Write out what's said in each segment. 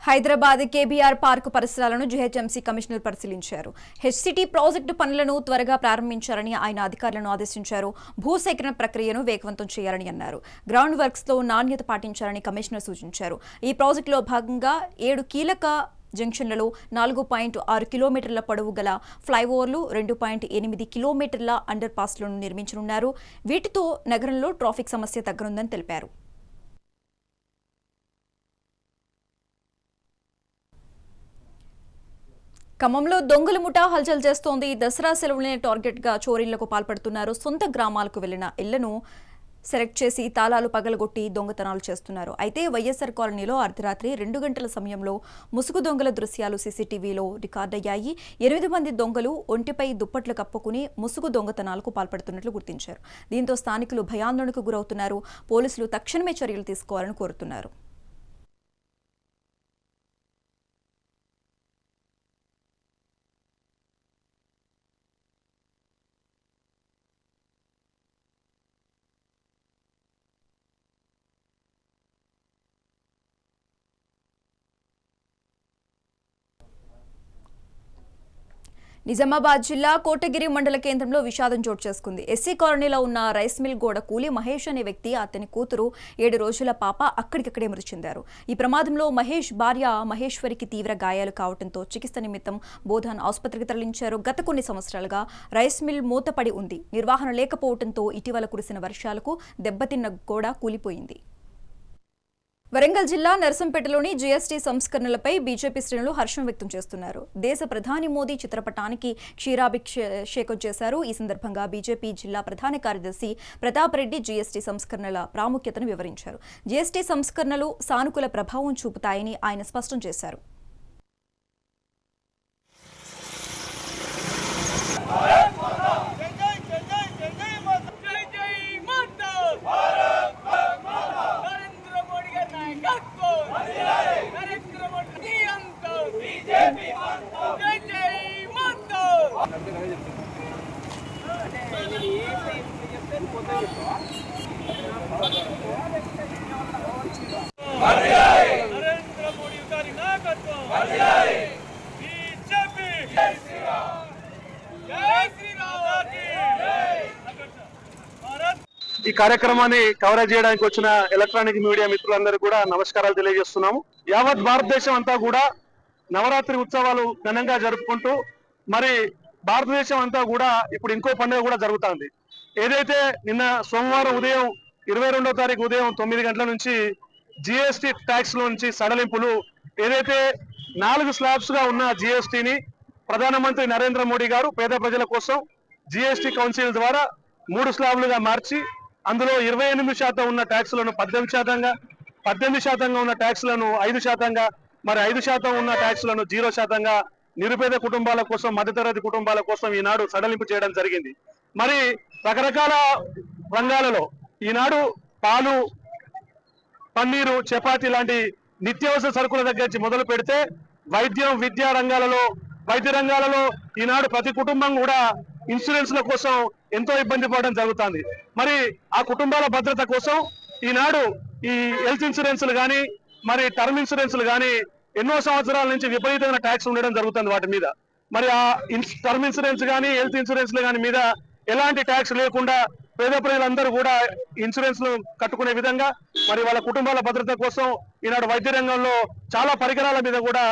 Hyderabad KBR park పరిసరాలను GHMC commissioner పరిశీలించారు. HCT project పనులను త్వరగా ప్రారంభించాలని ఆయన అధికారులను ఆదేశించారు. భూసేకరణ ప్రక్రియను వేగవంతం చేయాలని అన్నారు. గ్రౌండ్ వర్క్స్ లో నాణ్యత పాటించాలని కమిషనర్ సూచించారు. ఈ ప్రాజెక్టులో భాగంగా 7 కీలక జంక్షన్లలో 4.6 కిలోమీటర్ల పొడవు గల ఫ్లైఓవర్లు, 2.8 కిలోమీటర్ల అండర్ పాస్లను నిర్మించనున్నారు. వీటితో నగరంలో ట్రాఫిక్ సమస్య తగ్గనుందని తెలిపారు. ఖమ్మంలో దొంగల ముఠా హల్చల్ చేస్తోంది. దసరా సెలవులనే టార్గెట్గా చోరీలకు పాల్పడుతున్నారు. సొంత గ్రామాలకు వెళ్లిన ఇళ్లను సెలెక్ట్ చేసి తాళాలు పగలగొట్టి దొంగతనాలు చేస్తున్నారు. అయితే వైఎస్ఆర్ కాలనీలో అర్ధరాత్రి 2 గంటల సమయంలో ముసుగు దొంగల దృశ్యాలు సీసీటీవీలో రికార్డయ్యాయి. 8 మంది దొంగలు ఒంటిపై దుప్పట్లు కప్పుకుని ముసుగు దొంగతనాలకు పాల్పడుతున్నట్లు గుర్తించారు. దీంతో స్థానికులు భయాందోళనకు గురవుతున్నారు. పోలీసులు తక్షణమే చర్యలు తీసుకోవాలని కోరుతున్నారు. నిజామాబాద్ జిల్లా కోటగిరి మండల కేంద్రంలో విషాదం చోటు చేసుకుంది. ఎస్సీ కాలనీలో ఉన్న రైస్ మిల్ గోడ కూలి మహేష్ అనే వ్యక్తి, అతని కూతురు 7 రోజుల పాప అక్కడికక్కడే మృతి చెందారు. ఈ ప్రమాదంలో మహేష్ భార్య మహేశ్వరికి తీవ్ర గాయాలు కావడంతో చికిత్స నిమిత్తం బోధాన్ ఆసుపత్రికి తరలించారు. గత కొన్ని సంవత్సరాలుగా రైస్ మిల్ మూతపడి ఉంది. నిర్వహణ లేకపోవడంతో ఇటీవల కురిసిన వర్షాలకు దెబ్బతిన్న గోడ కూలిపోయింది. వరంగల్ జిల్లా నర్సంపేటలోని జీఎస్టీ సంస్కరణలపై బీజేపీ శ్రేణులు హర్షం వ్యక్తం చేస్తున్నారు. దేశ ప్రధాని మోదీ చిత్రపటానికి క్షీరాభిషేకం చేశారు. ఈ సందర్భంగా బీజేపీ జిల్లా ప్రధాన కార్యదర్శి ప్రతాప్ రెడ్డి జీఎస్టీ సంస్కరణల ప్రాముఖ్యతను వివరించారు. జీఎస్టీ సంస్కరణలు సానుకూల ప్రభావం చూపుతాయని ఆయన స్పష్టం చేశారు. ఈ కార్యక్రమాన్ని కవరేజ్ చేయడానికి వచ్చిన ఎలక్ట్రానిక్ మీడియా మిత్రులందరూ కూడా నమస్కారాలు తెలియజేస్తున్నాము. యావత్ భారతదేశం అంతా కూడా నవరాత్రి ఉత్సవాలు ఘనంగా జరుపుకుంటూ మరి భారతదేశం అంతా కూడా ఇప్పుడు ఇంకో పండుగ కూడా జరుగుతుంది. ఏదైతే నిన్న సోమవారం ఉదయం 22వ తారీఖు ఉదయం 9 గంటల నుంచి జిఎస్టీ ట్యాక్స్ లో నుంచి సడలింపులు, ఏదైతే 4 స్లాబ్స్ గా ఉన్న జిఎస్టీని ప్రధానమంత్రి నరేంద్ర మోడీ గారు పేద ప్రజల కోసం జిఎస్టీ కౌన్సిల్ ద్వారా 3 స్లాబ్లుగా మార్చి అందులో 28% ఉన్న ట్యాక్సులను 18%గా, 18% ఉన్న ట్యాక్సులను 5%గా, మరి 5% ఉన్న ట్యాక్సులను 0%గా నిరుపేద కుటుంబాల కోసం, మధ్యతరగతి కుటుంబాల కోసం ఈనాడు సడలింపు చేయడం జరిగింది. మరి రకరకాల రంగాలలో ఈనాడు పాలు, పన్నీరు, చపాతీ లాంటి నిత్యావసర సరుకుల దగ్గర నుంచి మొదలు పెడితే వైద్యం, విద్యా రంగాలలో, వైద్య రంగాలలో ఈనాడు ప్రతి కుటుంబం కూడా ఇన్సూరెన్స్ల కోసం ఎంతో ఇబ్బంది పడడం జరుగుతుంది. మరి ఆ కుటుంబాల భద్రత కోసం ఈనాడు ఈ హెల్త్ ఇన్సూరెన్స్లు కానీ, మరి టర్మ్ ఇన్సూరెన్స్లు కానీ ఎన్నో సంవత్సరాల నుంచి విపరీతమైన ట్యాక్స్ ఉండడం జరుగుతుంది వాటి మీద. మరి ఆ టర్మ్ ఇన్సూరెన్స్ కానీ, హెల్త్ ఇన్సూరెన్స్లు కానీ మీద ఎలాంటి ట్యాక్స్ లేకుండా పేద ప్రజలందరూ కూడా ఇన్సూరెన్స్లు కట్టుకునే విధంగా మరి వాళ్ళ కుటుంబాల భద్రత కోసం ఈనాడు వైద్య రంగంలో చాలా పరికరాల మీద కూడా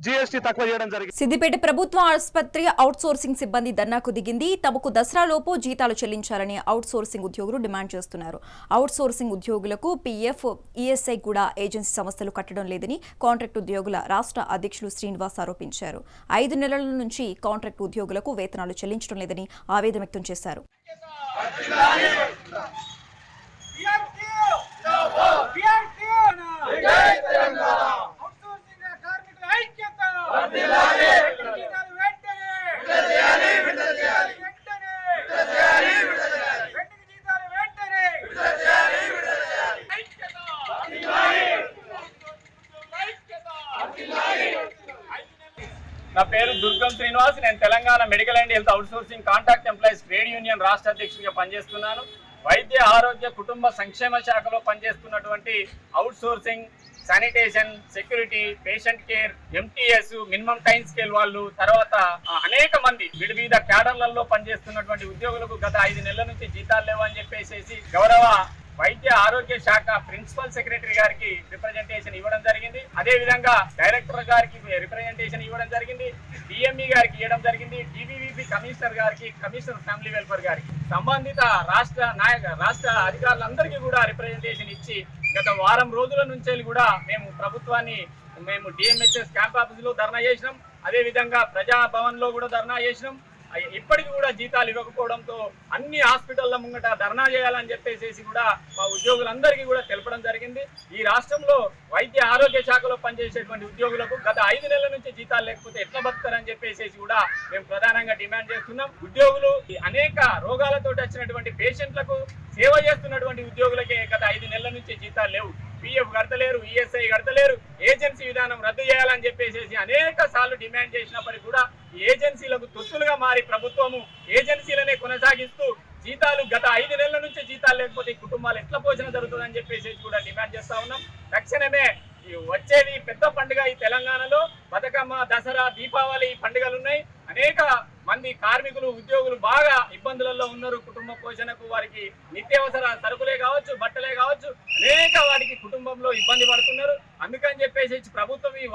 జీఎస్టీ తక్కువ చేయడం జరిగింది. సిద్దిపేట ప్రభుత్వ ఆసుపత్రి అవుట్ సోర్సింగ్ సిబ్బంది ధర్నాకు దిగింది. తమకు దసరాలోపు జీతాలు చెల్లించాలని అవుట్ సోర్సింగ్ ఉద్యోగులు డిమాండ్ చేస్తున్నారు. అవుట్ సోర్సింగ్ ఉద్యోగులకు పీఎఫ్, ఈఎస్ఐ కూడా ఏజెన్సీ సంస్థలు కట్టడం లేదని కాంట్రాక్ట్ ఉద్యోగుల రాష్ట్ర అధ్యక్షులు శ్రీనివాస్ ఆరోపించారు. 5 నెలల నుంచి కాంట్రాక్ట్ ఉద్యోగులకు వేతనాలు చెల్లించడం లేదని ఆవేదన వ్యక్తం చేశారు. నా పేరు దుర్గం శ్రీనివాస్. నేను Telangana medical and health outsourcing contract employees trade union రాష్ట్ర అధ్యక్షుడిగా పనిచేస్తున్నాను. వైద్య ఆరోగ్య కుటుంబ సంక్షేమ శాఖలో పనిచేస్తున్నటువంటి outsourcing sanitation, security, patient care, MTS, minimum time scale వాళ్ళు, తర్వాత అనేక మంది వివిధ క్యాడర్లలో పనిచేస్తున్నటువంటి ఉద్యోగులకు గత 5 నెలల నుంచి జీతాలు లేవని చెప్పేసి గౌరవ వైద్య ఆరోగ్య శాఖ ప్రిన్సిపల్ సెక్రటరీ గారికి రిప్రజెంటేషన్ ఇవ్వడం జరిగింది. అదే విధంగా డైరెక్టర్ గారికి రిప్రజెంటేషన్ ఇవ్వడం జరిగింది. డిఎంఈ గారికి ఇవ్వడం జరిగింది. డివివిపి కమిషనర్ గారికి, కమిషనర్ ఫ్యామిలీ వెల్ఫేర్ గారికి, సంబంధిత రాష్ట్ర అధికారులందరికీ కూడా రిప్రజెంటేషన్ ఇచ్చి గత వారం రోజుల నుంచి కూడా మేము డిఎంహెచ్ఎస్ క్యాంప్ ఆఫీస్ లో ధర్నా చేసినాం. అదే విధంగా ప్రజాభవన్ లో కూడా ధర్నా చేసినాం. ఇప్పటికి కూడా జీతాలు ఇవ్వకపోవడంతో అన్ని హాస్పిటళ్ల ముంగట ధర్నా చేయాలని చెప్పేసి కూడా మా ఉద్యోగులందరికీ కూడా తెలపడం జరిగింది. ఈ రాష్ట్రంలో వైద్య ఆరోగ్య శాఖలో పనిచేసేటువంటి ఉద్యోగులకు గత 5 నెలల నుంచి జీతాలు లేకపోతే ఎట్లా బతుకుతారని చెప్పేసి కూడా మేము ప్రధానంగా డిమాండ్ చేస్తున్నాం. ఉద్యోగులు అనేక రోగాలతో వచ్చినటువంటి పేషెంట్లకు సేవ చేస్తున్నటువంటి ఉద్యోగులకే గత 5 నెలల నుంచి జీతాలు లేవు. పిఎఫ్ కడతలేరు, ఈఎస్ఐ కడతలేరు, ఏజెన్సీ విధానం రద్దు చేయాలని చెప్పేసి అనేక సార్లు డిమాండ్ చేసినప్పటికీ కూడా ఈ ఏజెన్సీలకు తొత్తులుగా మారి ప్రభుత్వము ఏజెన్సీలనే కొనసాగిస్తూ జీతాలు గత 5 నెలల నుంచి జీతాలు లేకపోతే ఈ కుటుంబాలు ఎట్లా పోషణ జరుగుతుందని చెప్పేసి కూడా డిమాండ్ చేస్తా ఉన్నాం. తక్షణమే వచ్చేది పెద్ద పండుగ ఈ తెలంగాణలో బతుకమ్మ, దసరా, దీపావళి పండుగలు ఉన్నాయి. అనేక మంది కార్మికులు, ఉద్యోగులు బాగా ఇబ్బందులలో ఉన్నారు. కుటుంబ పోషణకు వారికి నిత్యావసర సరుకులే కావచ్చు, బట్టలే కావచ్చు, అనేక వాటికి కుటుంబంలో ఇబ్బంది పడుతున్నారు. అందుకని చెప్పేసి ప్రభుత్వం ఈ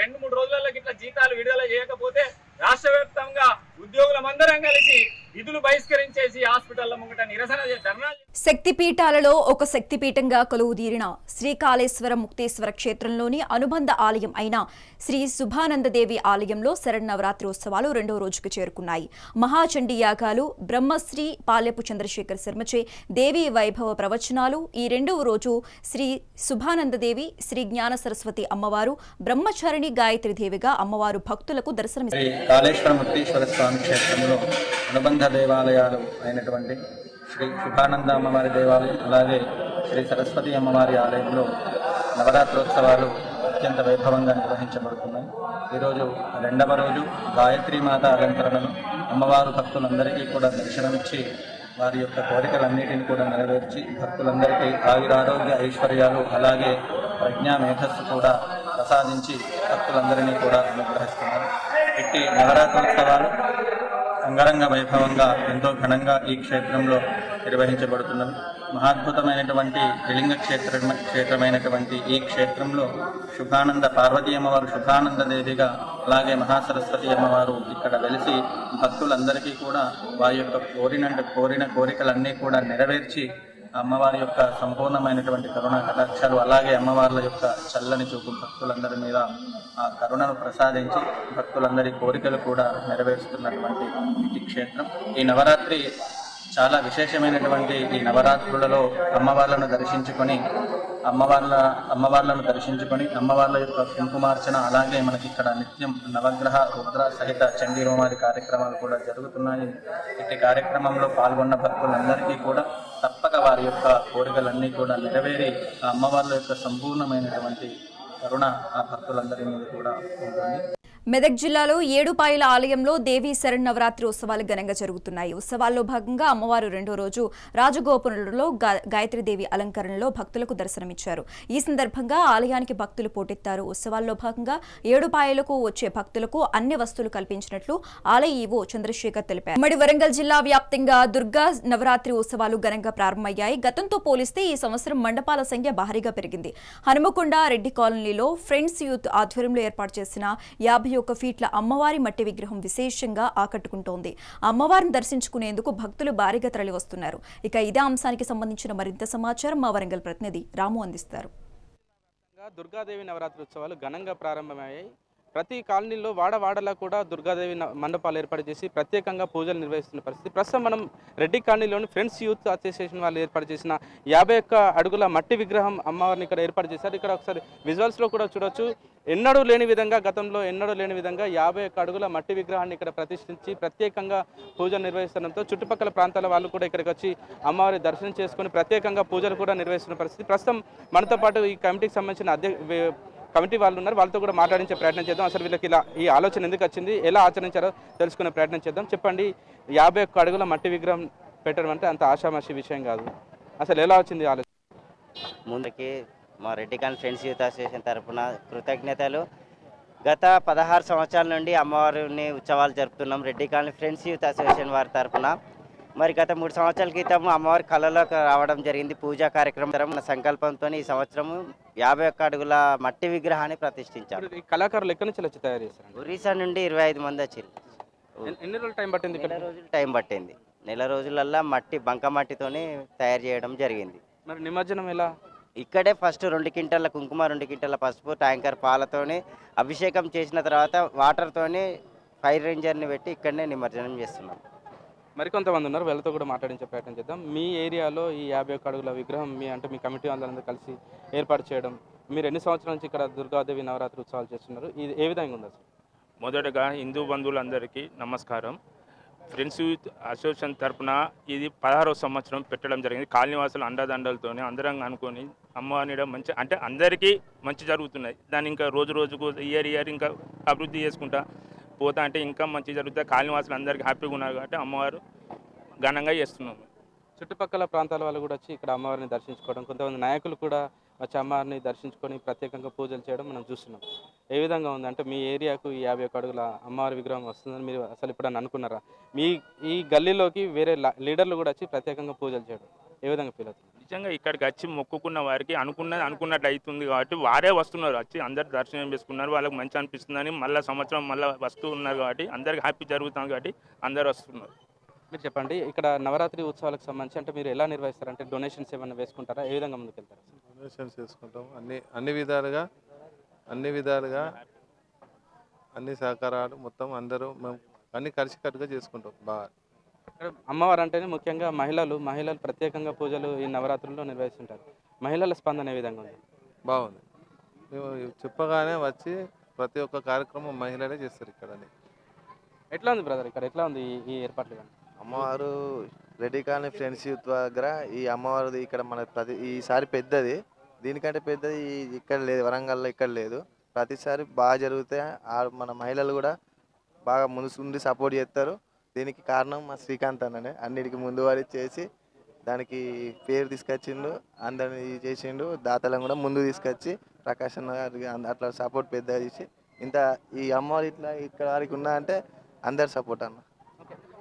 2-3 రోజులలో ఇట్లా జీతాలు విడుదల చేయకపోతే రాష్ట్ర వ్యాప్తంగా ఉద్యోగులమందరం కలిసి విధులు బహిష్కరించేసి హాస్పిటళ్ల ముంగట నిరసన ధర్నా. శక్తిపీఠాలలో ఒక శక్తిపీఠంగా కొలువుదీరిన శ్రీకాళేశ్వర ముక్తేశ్వర క్షేత్రంలోని అనుబంధ ఆలయం అయిన శ్రీ శుభానందదేవి ఆలయంలో శరన్నవరాత్రి ఉత్సవాలు 2వ రోజుకు చేరుకున్నాయి. మహాచండీ యాగాలు, బ్రహ్మశ్రీ పాల్యపు చంద్రశేఖర్ శర్మచే దేవీ వైభవ ప్రవచనాలు. ఈ 2వ రోజు శ్రీ శుభానందదేవి, శ్రీ జ్ఞాన సరస్వతి అమ్మవారు, బ్రహ్మచారిణి గాయత్రి దేవిగా అమ్మవారు భక్తులకు దర్శనమిస్తారు. కాళేశ్వర ముక్తేశ్వర స్వామి క్షేత్రంలో అనుబంధ దేవాలయాలు అయినటువంటి శ్రీ శుభానంద అమ్మవారి దేవాలయం, అలాగే శ్రీ సరస్వతి అమ్మవారి ఆలయంలో నవరాత్రోత్సవాలు అత్యంత వైభవంగా నిర్వహించబడుతున్నాయి. ఈరోజు 2వ రోజు గాయత్రీమాత అలంకరణను అమ్మవారు భక్తులందరికీ కూడా దర్శనమిచ్చి వారి యొక్క కోరికలన్నిటిని కూడా నెరవేర్చి భక్తులందరికీ ఆయురారోగ్య ఐశ్వర్యాలు అలాగే ప్రజ్ఞా మేధస్సు కూడా ప్రసాదించి భక్తులందరినీ కూడా అనుగ్రహిస్తున్నారు. ఇట్టి నవరాత్రోత్సవాలు అంగరంగ వైభవంగా ఎంతో ఘనంగా ఈ క్షేత్రంలో నిర్వహించబడుతున్నవి. మహాద్భుతమైనటువంటి త్రిలింగ క్షేత్రమైనటువంటి ఈ క్షేత్రంలో శుభానంద పార్వతీ అమ్మవారు శుభానంద దేవిగా, అలాగే మహాసరస్వతి అమ్మవారు ఇక్కడ వెలిసి భక్తులందరికీ కూడా వారి యొక్క కోరిన కోరికలన్నీ కూడా నెరవేర్చి అమ్మవారి యొక్క సంపూర్ణమైనటువంటి కరుణ కటాక్షాలు, అలాగే అమ్మవార్ల యొక్క చల్లని చూపు భక్తులందరి మీద ఆ కరుణను ప్రసాదించి భక్తులందరి కోరికలు కూడా నెరవేరుస్తున్నటువంటి ఈ క్షేత్రం. ఈ నవరాత్రి చాలా విశేషమైనటువంటి ఈ నవరాత్రులలో అమ్మవార్లను దర్శించుకొని అమ్మవార్ల యొక్క కుంకుమార్చన, అలాగే మనకి ఇక్కడ నిత్యం నవగ్రహ రుద్ర సహిత చండీ హోమాది కార్యక్రమాలు కూడా జరుగుతున్నాయి. ఇట్టి కార్యక్రమంలో పాల్గొన్న భక్తులందరికీ కూడా తప్పక వారి యొక్క కోరికలన్నీ కూడా నెరవేరి ఆ అమ్మవార్ల యొక్క సంపూర్ణమైనటువంటి కరుణ ఆ భక్తులందరి మీద కూడా ఉంటుంది. మెదక్ జిల్లాలో ఏడుపాయల ఆలయంలో దేవీ శరన్నవరాత్రి ఉత్సవాలు ఘనంగా జరుగుతున్నాయి. ఉత్సవాల్లో భాగంగా అమ్మవారు 2వ రోజు రాజగోపురంలో గాయత్రీదేవి అలంకరణలో భక్తులకు దర్శనమిచ్చారు. ఈ సందర్భంగా ఆలయానికి భక్తులు పోటెత్తారు. ఉత్సవాల్లో భాగంగా ఏడుపాయలకు వచ్చే భక్తులకు అన్ని వస్తువులు కల్పించినట్లు ఆలయ ఈవో చంద్రశేఖర్ తెలిపారు. ఉమ్మడి వరంగల్ జిల్లా వ్యాప్తంగా దుర్గా నవరాత్రి ఉత్సవాలు ఘనంగా ప్రారంభమయ్యాయి. గతంతో పోలిస్తే ఈ సంవత్సరం మండపాల సంఖ్య భారీగా పెరిగింది. హనుమకొండ రెడ్డి కాలనీలో ఫ్రెండ్స్ యూత్ ఆధ్వర్యంలో ఏర్పాటు చేసిన 51 ఫీట్ల అమ్మవారి మట్టి విగ్రహం విశేషంగా ఆకట్టుకుంటోంది. అమ్మవారిని దర్శించుకునేందుకు భక్తులు భారీగా తరలి వస్తున్నారు. ఇక ఇదే అంశానికి సంబంధించిన మరింత సమాచారం మా వరంగల్ ప్రతినిధి రాము అందిస్తారు. దుర్గాదేవి నవరాత్రి ఉత్సవాలు ఘనంగా ప్రారంభమయ్యాయి. ప్రతి కాలనీలో వాడవాడలా కూడా దుర్గాదేవి మండపాలు ఏర్పాటు చేసి ప్రత్యేకంగా పూజలు నిర్వహిస్తున్న పరిస్థితి. ప్రస్తుతం మనం రెడ్డి కాలనీలోని ఫ్రెండ్స్ యూత్ అసోసియేషన్ వాళ్ళు ఏర్పాటు చేసిన 51 అడుగుల మట్టి విగ్రహం అమ్మవారిని ఇక్కడ ఏర్పాటు చేశారు. ఇక్కడ ఒకసారి విజువల్స్లో కూడా చూడొచ్చు. గతంలో ఎన్నడూ లేని విధంగా 51 అడుగుల మట్టి విగ్రహాన్ని ఇక్కడ ప్రతిష్ఠించి ప్రత్యేకంగా పూజలు నిర్వహిస్తుండడంతో చుట్టుపక్కల ప్రాంతాల వాళ్ళు కూడా ఇక్కడికి వచ్చి అమ్మవారి దర్శనం చేసుకుని ప్రత్యేకంగా పూజలు కూడా నిర్వహిస్తున్న పరిస్థితి. ప్రస్తుతం మనతో పాటు ఈ కమిటీకి సంబంధించిన కమిటీ వాళ్ళు ఉన్నారు. వాళ్ళతో కూడా మాట్లాడించే ప్రయత్నం చేద్దాం. అసలు వీళ్ళకి ఇలా ఈ ఆలోచన ఎందుకు వచ్చింది, ఎలా ఆచరించారో తెలుసుకునే ప్రయత్నం చేద్దాం. చెప్పండి, 51 అడుగుల మట్టి విగ్రహం పెట్టడం అంటే అంత ఆషామాషి విషయం కాదు. అసలు ఎలా వచ్చింది ఆలోచన? ముందుకి మా Reddy colony friends youth association తరఫున కృతజ్ఞతలు. గత 16 సంవత్సరాల నుండి అమ్మవారిని ఉత్సవాలు జరుపుతున్నాం Reddy colony friends youth association వారి తరఫున. మరి గత 3 సంవత్సరాల క్రితం అమ్మవారి కళలోకి రావడం జరిగింది. పూజా కార్యక్రమం మన సంకల్పంతో ఈ సంవత్సరం 51 అడుగుల మట్టి విగ్రహాన్ని ప్రతిష్ఠించారు. ఈ కళాకారులు ఎక్కడి నుంచి వచ్చి తయారు చేశారు? ఒరిస్సా నుండి 25 మంది వచ్చారు. ఎన్ని రోజులు టైం పట్టింది? నెల రోజులు టైం పట్టింది. నెల రోజులల్లా మట్టి బంక మట్టితోనే తయారు చేయడం జరిగింది. మరి నిమజ్జనం ఎలా? ఇక్కడే ఫస్ట్ 2 క్వింటాల కుంకుమ, 2 క్వింటాల పసుపు, ట్యాంకర్ పాలతోని అభిషేకం చేసిన తర్వాత వాటర్తోని ఫైర్ రేంజర్ని పెట్టి ఇక్కడనే నిమజ్జనం చేస్తున్నాం. మరికొంతమంది ఉన్నారు, వీళ్ళతో కూడా మాట్లాడించే ప్రయత్నం చేద్దాం. మీ ఏరియాలో ఈ 51 అడుగుల విగ్రహం మీ కమిటీ వాళ్ళందరూ కలిసి ఏర్పాటు చేయడం, మీరు ఎన్ని సంవత్సరాల నుంచి ఇక్కడ దుర్గాదేవి నవరాత్రి ఉత్సవాలు చేస్తున్నారు? ఇది ఏ విధంగా ఉంది అసలు? మొదటగా హిందూ బంధువులందరికీ నమస్కారం. ఫ్రెండ్స్ యూత్ అసోసియేషన్ తరఫున ఇది 16వ సంవత్సరం పెట్టడం జరిగింది. కాలనీవాసులు అండదండలతోనే అందరం అనుకొని అమ్మవారిని మంచి అంటే అందరికీ మంచి జరుగుతున్నాయి. దాన్ని ఇంకా రోజు రోజుకు ఇయర్ ఇంకా అభివృద్ధి చేసుకుంటా పోతా అంటే ఇంకా మంచి జరుగుతుంది. కాలనీవాసులు అందరికీ హ్యాపీగా ఉన్నారు కాబట్టి అమ్మవారు ఘనంగా చేస్తున్నాము. చుట్టుపక్కల ప్రాంతాల వాళ్ళు కూడా వచ్చి ఇక్కడ అమ్మవారిని దర్శించుకోవడం, కొంతమంది నాయకులు కూడా వచ్చి అమ్మవారిని దర్శించుకొని ప్రత్యేకంగా పూజలు చేయడం మనం చూస్తున్నాం. ఏ విధంగా ఉంది అంటే మీ ఏరియాకు ఈ 51 అడుగుల అమ్మవారి విగ్రహం వస్తుందని మీరు అసలు ఎప్పుడన్నా అనుకున్నారా? ఈ గల్లీలోకి వేరే లీడర్లు కూడా వచ్చి ప్రత్యేకంగా పూజలు చేయడం ఏ విధంగా ఫీల్ అవుతుంది? నిజంగా ఇక్కడికి వచ్చి మొక్కుకున్న వారికి అనుకున్నట్లు అవుతుంది కాబట్టి వారే వస్తున్నారు, వచ్చి అందరు దర్శనం చేసుకున్నారు. వాళ్ళకి మంచి అనిపిస్తుందని మళ్ళీ సంవత్సరం మళ్ళీ వస్తూ ఉన్నారు కాబట్టి అందరికి హ్యాపీ జరుగుతుంది కాబట్టి అందరు వస్తున్నారు. మీరు చెప్పండి, ఇక్కడ నవరాత్రి ఉత్సవాలకు సంబంధించి అంటే మీరు ఎలా నిర్వహిస్తారు? అంటే డొనేషన్స్ ఏమైనా వేసుకుంటారా? ఏ విధంగా ముందుకు వెళ్తారు? డొనేషన్స్ వేసుకుంటాం. అన్ని విధాలుగా అన్ని సహకారాలు మొత్తం అందరూ మేము అన్ని కలిసికట్టుగా చేసుకుంటాం బాగా. ఇక్కడ అమ్మవారు అంటేనే ముఖ్యంగా మహిళలు ప్రత్యేకంగా పూజలు ఈ నవరాత్రుల్లో నిర్వహిస్తుంటారు. మహిళల స్పందన ఏ విధంగా ఉంది? బాగుంది. మేము చెప్పగానే వచ్చి ప్రతి ఒక్క కార్యక్రమం మహిళలే చేస్తారు ఇక్కడ. ఎట్లా ఉంది బ్రదర్, ఇక్కడ ఎట్లా ఉంది ఈ ఏర్పాట్లు? కానీ అమ్మవారు రెడ్డి కాలనీ ఫ్రెండ్స్ యూత్ దగ్గర ఈ అమ్మవారిది ఇక్కడ మన ఈసారి పెద్దది, దీనికంటే పెద్దది ఇక్కడ లేదు, వరంగల్లో ఇక్కడ లేదు. ప్రతిసారి బాగా జరుగుతాయి. మన మహిళలు కూడా బాగా ముందు సపోర్ట్ చేస్తారు. దీనికి కారణం మా శ్రీకాంత్ అన్ననే అన్నిటికీ ముందు వాడి చేసి దానికి పేరు తీసుకొచ్చిండు, అందరిని చేసిండు. దాతలను కూడా ముందు తీసుకొచ్చి ప్రకాశన్ అట్లా సపోర్ట్ పెద్దగా చేసి ఈ అమ్మవారు ఇట్లా ఇక్కడ వారికి ఉన్నా అంటే అందరి సపోర్ట్ అన్న.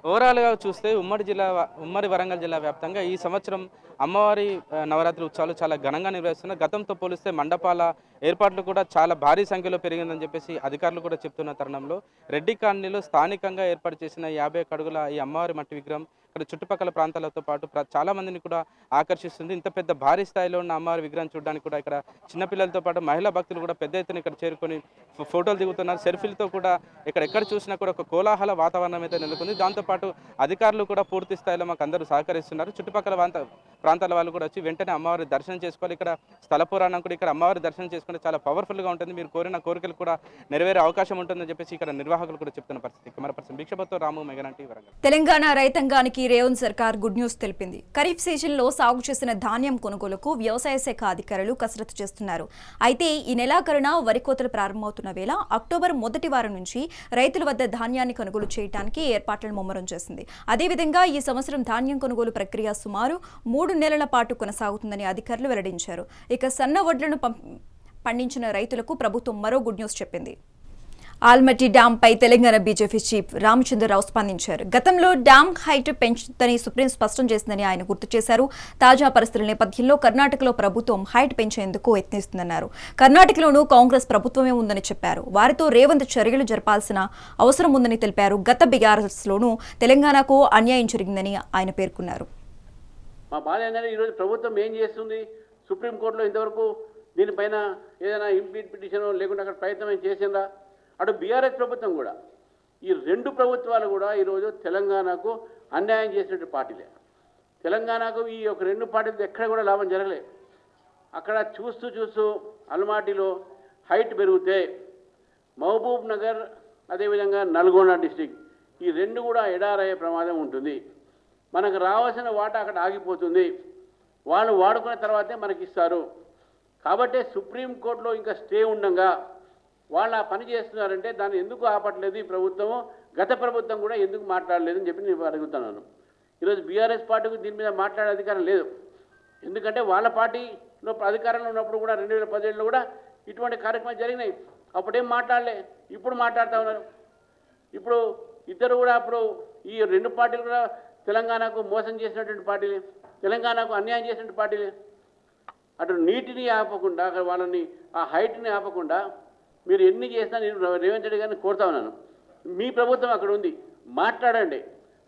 ఓవరాల్గా చూస్తే ఉమ్మడి వరంగల్ జిల్లా వ్యాప్తంగా ఈ సంవత్సరం అమ్మవారి నవరాత్రి ఉత్సవాలు చాలా ఘనంగా నిర్వహిస్తున్నారు. గతంతో పోలిస్తే మండపాల ఏర్పాట్లు కూడా చాలా భారీ సంఖ్యలో పెరిగిందని చెప్పేసి అధికారులు కూడా చెప్తున్న తరుణంలో రెడ్డి కాలనీలో స్థానికంగా ఏర్పాటు చేసిన 51 అడుగుల ఈ అమ్మవారి మట్టి విగ్రహం ఇక్కడ చుట్టుపక్కల ప్రాంతాలతో పాటు చాలా మందిని కూడా ఆకర్షిస్తుంది. ఇంత పెద్ద భారీ స్థాయిలో ఉన్న అమ్మవారి విగ్రహం చూడడానికి కూడా ఇక్కడ చిన్నపిల్లలతో పాటు మహిళా భక్తులు కూడా పెద్ద ఎత్తున ఇక్కడ చేరుకొని ఫోటోలు దిగుతున్నారు. సెల్ఫీలతో కూడా ఎక్కడ చూసినా కూడా ఒక కోలాహల వాతావరణం అయితే నెలకొంది. దాంతోపాటు అధికారులు కూడా పూర్తి స్థాయిలో మాకు అందరూ సహకరిస్తున్నారు. చుట్టుపక్కల ప్రాంతాల వాళ్ళు కూడా వచ్చి వెంటనే అమ్మవారి దర్శనం చేసుకోవాలి. ఇక్కడ స్థల పురాణం కూడా ఇక్కడ అమ్మవారి దర్శనం చేసుకుంటే చాలా పవర్ఫుల్గా ఉంటుంది. మీరు కోరిన కోరికలు కూడా నెరవేరే అవకాశం ఉంటుందని చెప్పేసి ఇక్కడ నిర్వాహకులు కూడా చెప్తున్న పరిస్థితి. కెమెరా పర్సన్ భిక్షపతితో రాము, మెగానంటి, వరంగల్. తెలంగాణ రైతాంగానికి రేవంత్ సర్కార్ గుడ్ న్యూస్ తెలిపింది. ఖరీఫ్ సీజన్లో సాగు చేసిన ధాన్యం కొనుగోలుకు వ్యవసాయ శాఖ అధికారులు కసరత్తు చేస్తున్నారు. అయితే ఈ నెలాఖరున వరి కోతలు ప్రారంభమవుతున్న వేళ అక్టోబర్ మొదటి వారం నుంచి రైతుల వద్ద ధాన్యాన్ని కొనుగోలు చేయడానికి ఏర్పాట్లను ముమ్మరం చేసింది. అదేవిధంగా ఈ సంవత్సరం ధాన్యం కొనుగోలు ప్రక్రియ సుమారు 3 నెలల పాటు కొనసాగుతుందని అధికారులు వెల్లడించారు. ఇక సన్న వడ్లను పండించిన రైతులకు ప్రభుత్వం మరో గుడ్ న్యూస్ చెప్పింది. ఆల్మట్టి డ్యాంపై తెలంగాణ బీజేపీ చీఫ్ రామచంద్రరావు స్పందించారు. గతంలో డ్యామ్ హైట్ పెంచుతుందని సుప్రీం స్పష్టం చేసిందని ఆయన గుర్తు చేశారు. తాజా పరిస్థితుల నేపథ్యంలో కర్ణాటకలో ప్రభుత్వం హైట్ పెంచేందుకు యత్నిస్తుందన్నారు. కర్ణాటకలోనూ కాంగ్రెస్ ప్రభుత్వమే ఉందని చెప్పారు. వారితో రేవంత్ చర్యలు జరపాల్సిన అవసరం ఉందని తెలిపారు. గత బీఆర్ఎస్లోనూ తెలంగాణకు అన్యాయం జరిగిందని ఆయన పేర్కొన్నారు. మా బాధ ఏంటంటే ఈరోజు ప్రభుత్వం ఏం చేస్తుంది? సుప్రీంకోర్టులో ఇంతవరకు దీనిపైన ఏదైనా ఇంపీచ్ పిటిషన్ లేకుండా అక్కడ ప్రయత్నం ఏం చేసిందా? అటు బీఆర్ఎస్ ప్రభుత్వం కూడా, ఈ 2 ప్రభుత్వాలు కూడా ఈరోజు తెలంగాణకు అన్యాయం చేసినట్టు పార్టీలే. తెలంగాణకు ఈ ఒక 2 పార్టీలతో ఎక్కడ కూడా లాభం జరగలే. అక్కడ చూస్తూ అల్మాటిలో హైట్ పెరిగితే మహబూబ్ నగర్ అదేవిధంగా నల్గొండ డిస్టిక్ ఈ 2 కూడా ఎడారయ్యే ప్రమాదం ఉంటుంది. మనకు రావాల్సిన వాటా అక్కడ ఆగిపోతుంది. వాళ్ళు వాడుకున్న తర్వాతే మనకి ఇస్తారు. కాబట్టి సుప్రీంకోర్టులో ఇంకా స్టే ఉండగా వాళ్ళు ఆ పని చేస్తున్నారంటే దాన్ని ఎందుకు ఆపట్లేదు ఈ ప్రభుత్వము? గత ప్రభుత్వం కూడా ఎందుకు మాట్లాడలేదని చెప్పి నేను అడుగుతున్నాను. ఈరోజు బీఆర్ఎస్ పార్టీకి దీని మీద మాట్లాడే అధికారం లేదు. ఎందుకంటే వాళ్ళ పార్టీ అధికారంలో ఉన్నప్పుడు కూడా 2017లో కూడా ఇటువంటి కార్యక్రమాలు జరిగినాయి. అప్పుడేం మాట్లాడలే, ఇప్పుడు మాట్లాడుతూ ఉన్నారు. ఇప్పుడు ఇద్దరు కూడా అప్పుడు ఈ రెండు పార్టీలు కూడా తెలంగాణకు మోసం చేసినటువంటి పార్టీలే, తెలంగాణకు అన్యాయం చేసినటువంటి పార్టీలే. అటు నీటిని ఆపకుండా అక్కడ వాళ్ళని ఆ హైట్ని ఆపకుండా మీరు ఎన్ని చేసినా నేను రేవంత్ రెడ్డి గారిని కోరుతా ఉన్నాను. మీ ప్రభుత్వం అక్కడ ఉంది, మాట్లాడండి.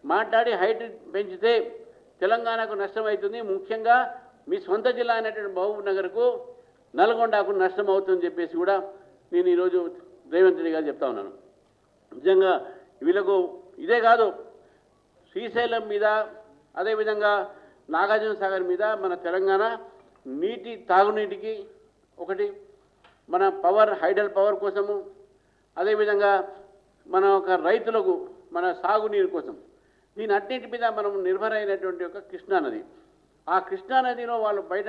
మాట్లాడి హైట్ పెంచితే తెలంగాణకు నష్టం అవుతుంది. ముఖ్యంగా మీ సొంత జిల్లా అయినటువంటి మహబూబ్ నగర్కు, నల్గొండకు నష్టం అవుతుందని చెప్పేసి కూడా నేను ఈరోజు రేవంత్ రెడ్డి గారు చెప్తా ఉన్నాను. నిజంగా వీళ్ళకు ఇదే కాదు, శ్రీశైలం మీద అదేవిధంగా నాగార్జున సాగర్ మీద మన తెలంగాణ నీటి తాగునీటికి ఒకటి, మన పవర్ హైడల్ పవర్ కోసము, అదేవిధంగా మన ఒక రైతులకు మన సాగునీరు కోసం, దీని అన్నింటి మీద మనం నిర్భరైనటువంటి ఒక కృష్ణానది. ఆ కృష్ణానదిలో వాళ్ళు బయట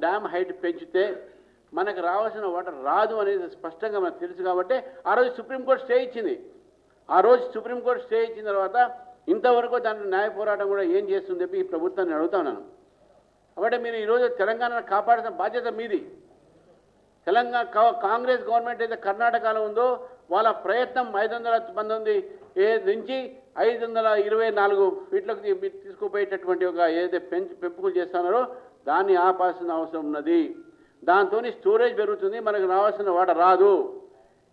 డ్యామ్ హైట్ పెంచితే మనకు రావాల్సిన వాటర్ రాదు అనేది స్పష్టంగా మనకు తెలుసు. కాబట్టి ఆ రోజు సుప్రీంకోర్టు స్టే ఇచ్చింది. ఆ రోజు సుప్రీంకోర్టు స్టే ఇచ్చిన తర్వాత ఇంతవరకు దాంట్లో న్యాయ పోరాటం కూడా ఏం చేస్తుందని చెప్పి ఈ ప్రభుత్వాన్ని అడుగుతా ఉన్నాను. కాబట్టి మీరు ఈరోజు తెలంగాణను కాపాడాల్సిన బాధ్యత మీది. తెలంగాణ కాంగ్రెస్ గవర్నమెంట్ అయితే కర్ణాటకలో ఉందో వాళ్ళ ప్రయత్నం 519 నుంచి 524 ఫీట్లకు తీసుకుపోయేటటువంటి ఒక ఏదైతే పెంపుకులు చేస్తున్నారో దాన్ని ఆపాల్సిన అవసరం ఉన్నది. దాంతో స్టోరేజ్ పెరుగుతుంది, మనకు రావాల్సిన వాటర్ రాదు.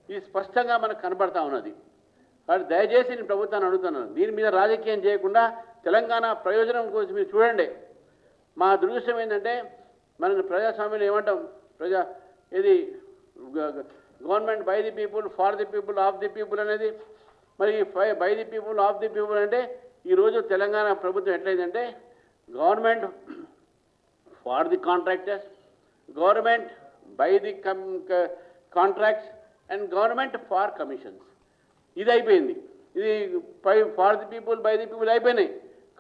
ఇది స్పష్టంగా మనకు కనబడతా ఉన్నది. కాబట్టి దయచేసి నేను ప్రభుత్వాన్ని అడుగుతున్నాను, దీని మీద రాజకీయం చేయకుండా తెలంగాణ ప్రయోజనం కోసం మీరు చూడండి. మా దురదృష్టం ఏంటంటే మన ప్రజాస్వామ్యంలో ఏమంటాం, ఇది government by the people for the people of the people అనేది. మరి by the people of the people అంటే ఈరోజు తెలంగాణ ప్రభుత్వం ఎట్లయిందంటే government for the contractors, government by the contracts and government for commissions. ఇది అయిపోయింది. ఇది for the people by the people అయిపోయినాయి.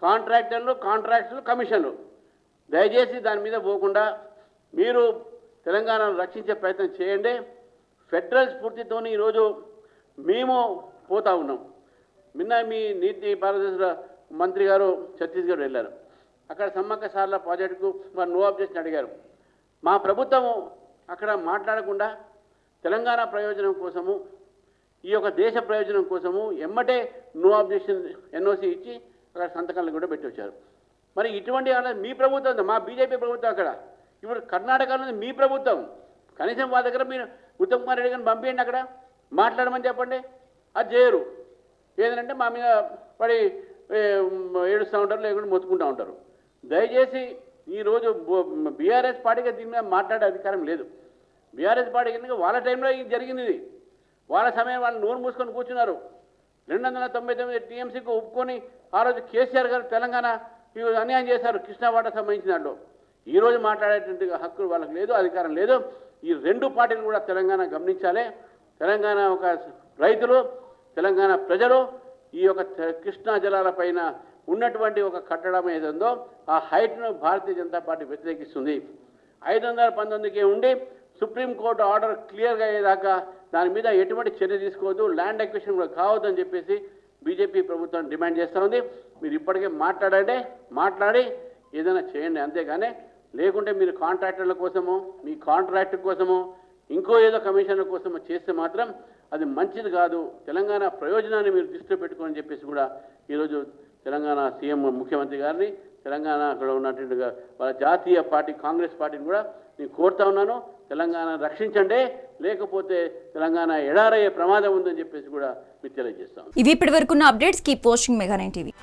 కాంట్రాక్ట్స్లు కమిషన్లు. దయచేసి దాని మీద పోకుండా మీరు తెలంగాణను రక్షించే ప్రయత్నం చేయండి. ఫెడరల్ స్ఫూర్తితో ఈరోజు మేము పోతా ఉన్నాం. నిన్న మీ నీటి పారుదల మంత్రి గారు ఛత్తీస్గఢ్ వెళ్ళారు. అక్కడ సమ్మక్క సార్ల ప్రాజెక్టుకు మరి నో అబ్జెక్షన్ అడిగారు. మా ప్రభుత్వము అక్కడ మాట్లాడకుండా తెలంగాణ ప్రయోజనం కోసము, ఈ యొక్క దేశ ప్రయోజనం కోసము ఎమ్మటే నో అబ్జెక్షన్ ఎన్ఓసి ఇచ్చి అక్కడ సంతకాలను కూడా పెట్టి వచ్చారు. మరి ఇటువంటి మీ ప్రభుత్వం, మా బీజేపీ ప్రభుత్వం అక్కడ, ఇప్పుడు కర్ణాటకలో మీ ప్రభుత్వం. కనీసం వాళ్ళ దగ్గర మీరు ఉత్తమ్ కుమార్ రెడ్డి గారిని పంపించండి, అక్కడ మాట్లాడమని చెప్పండి. అది చేయరు. ఏదంటే మా మీద పడి ఏడుస్తూ ఉంటారు, లేకుంటే మొత్తుకుంటూ ఉంటారు. దయచేసి ఈరోజు బీఆర్ఎస్ పార్టీగా దీని మీద మాట్లాడే అధికారం లేదు. బీఆర్ఎస్ పార్టీ కింద వాళ్ళ టైంలో ఇది జరిగింది. ఇది వాళ్ళ సమయం వాళ్ళు నోరు మూసుకొని కూర్చున్నారు. 299 టీఎంసీకి ఒప్పుకొని ఆ రోజు కేసీఆర్ గారు తెలంగాణ అన్యాయం చేశారు కృష్ణా వాటర్ సంబంధించిన దాంట్లో. ఈరోజు మాట్లాడేటువంటి హక్కు వాళ్ళకి లేదు, అధికారం లేదు. ఈ రెండు పార్టీలు కూడా తెలంగాణ గమనించాలి. తెలంగాణ ఒక రైతులు, తెలంగాణ ప్రజలు ఈ యొక్క కృష్ణా జలాలపైన ఉన్నటువంటి ఒక కట్టడం ఏదో ఆ హైట్ను భారతీయ జనతా పార్టీ వ్యతిరేకిస్తుంది. 519కే ఉండి సుప్రీంకోర్టు ఆర్డర్ క్లియర్గా అయ్యేదాకా దాని మీద ఎటువంటి చర్య తీసుకోవద్దు, ల్యాండ్ ఎక్విజిషన్ కూడా కావద్దు అని చెప్పేసి బీజేపీ ప్రభుత్వం డిమాండ్ చేస్తూ ఉంది. మీరు ఇప్పటికే మాట్లాడి ఏదైనా చేయండి, అంతేగాని లేకుంటే మీరు కాంట్రాక్టర్ల కోసమో మీ కాంట్రాక్ట్ కోసమో ఇంకో ఏదో కమిషన్ల కోసమో చేస్తే మాత్రం అది మంచిది కాదు. తెలంగాణ ప్రయోజనాన్ని మీరు దృష్టిలో పెట్టుకోని చెప్పేసి కూడా ఈరోజు తెలంగాణ సీఎం ముఖ్యమంత్రి గారిని, తెలంగాణ అక్కడ ఉన్నటువంటి వాళ్ళ జాతీయ పార్టీ కాంగ్రెస్ పార్టీని కూడా నేను కోరుతా ఉన్నాను, తెలంగాణ రక్షించండి, లేకపోతే తెలంగాణ ఎడారయ్యే ప్రమాదం ఉందని చెప్పేసి కూడా మీకు తెలియజేస్తాను. ఇవి ఇప్పటి వరకున్న updates. Keep watching Mega 9 TV.